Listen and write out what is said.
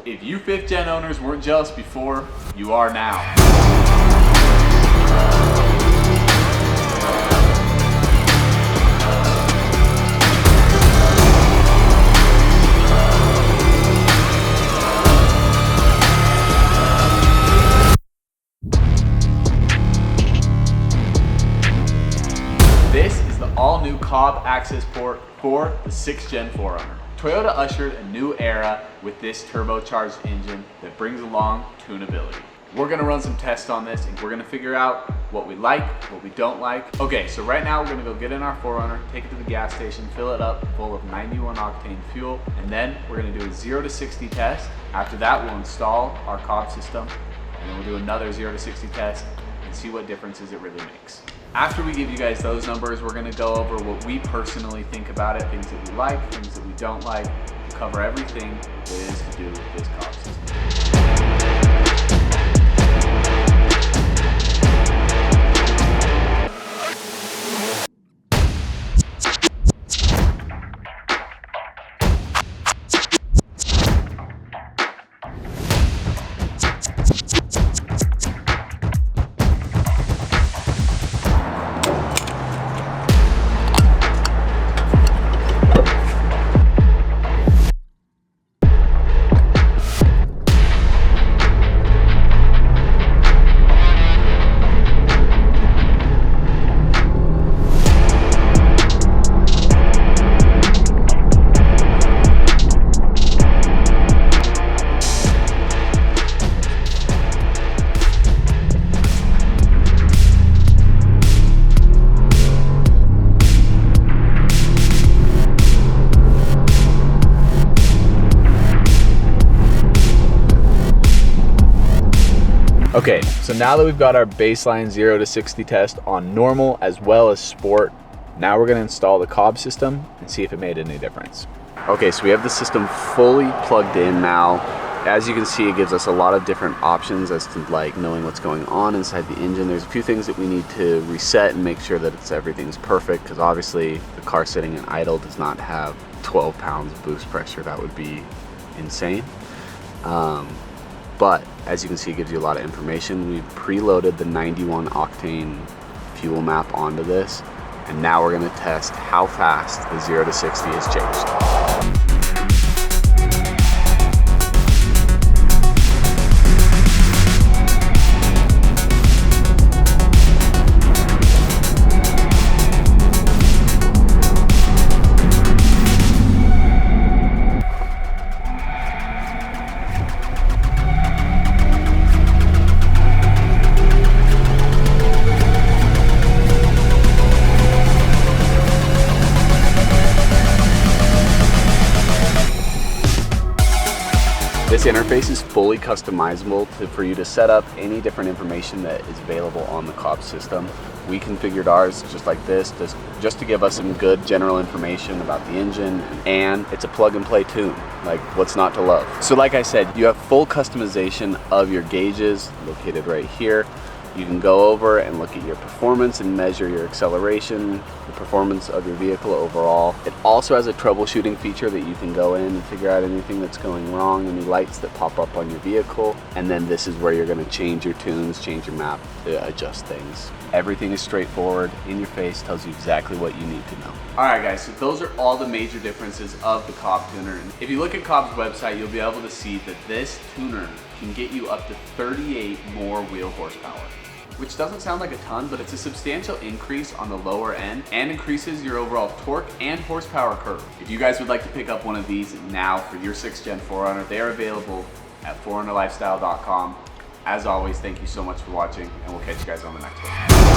If you 5th gen owners weren't jealous before, you are now. This is the all-new Cobb Accessport for the 6th gen 4Runner. Toyota ushered a new era with this turbocharged engine that brings along tunability. We're gonna run some tests on this and we're gonna figure out what we like, what we don't like. Okay, so right now we're gonna go get in our 4Runner, take it to the gas station, fill it up full of 91 octane fuel, and then we're gonna do a 0 to 60 test. After that, we'll install our Cobb system, and then we'll do another 0 to 60 test and see what differences it really makes. After we give you guys those numbers, we're gonna go over what we personally think about it, things that we like, things that we don't like. We'll cover everything that is to do with this Cobb system. Okay, so now that we've got our baseline 0 to 60 test on normal as well as sport, now we're gonna install the Cobb system and see if it made any difference. Okay, so we have the system fully plugged in now. As you can see, it gives us a lot of different options as to like knowing what's going on inside the engine. There's a few things that we need to reset and make sure that everything's perfect, because obviously the car sitting in idle does not have 12 pounds of boost pressure. That would be insane. But as you can see, it gives you a lot of information. We've preloaded the 91 octane fuel map onto this, and now we're gonna test how fast the 0 to 60 has changed. This interface is fully customizable for you to set up any different information that is available on the Cobb system. We configured ours just like this, just to give us some good general information about the engine, and it's a plug and play tune, like what's not to love. So like I said, you have full customization of your gauges located right here. You can go over and look at your performance and measure your acceleration, the performance of your vehicle overall. It also has a troubleshooting feature that you can go in and figure out anything that's going wrong, any lights that pop up on your vehicle. And then this is where you're gonna change your tunes, change your map, to adjust things. Everything is straightforward, in your face, tells you exactly what you need to know. All right guys, so those are all the major differences of the Cobb tuner. And if you look at Cobb's website, you'll be able to see that this tuner can get you up to 38 more wheel horsepower, which doesn't sound like a ton, but it's a substantial increase on the lower end and increases your overall torque and horsepower curve. If you guys would like to pick up one of these now for your 6th gen 4Runner, they are available at 4runnerlifestyle.com. As always, thank you so much for watching, and we'll catch you guys on the next one.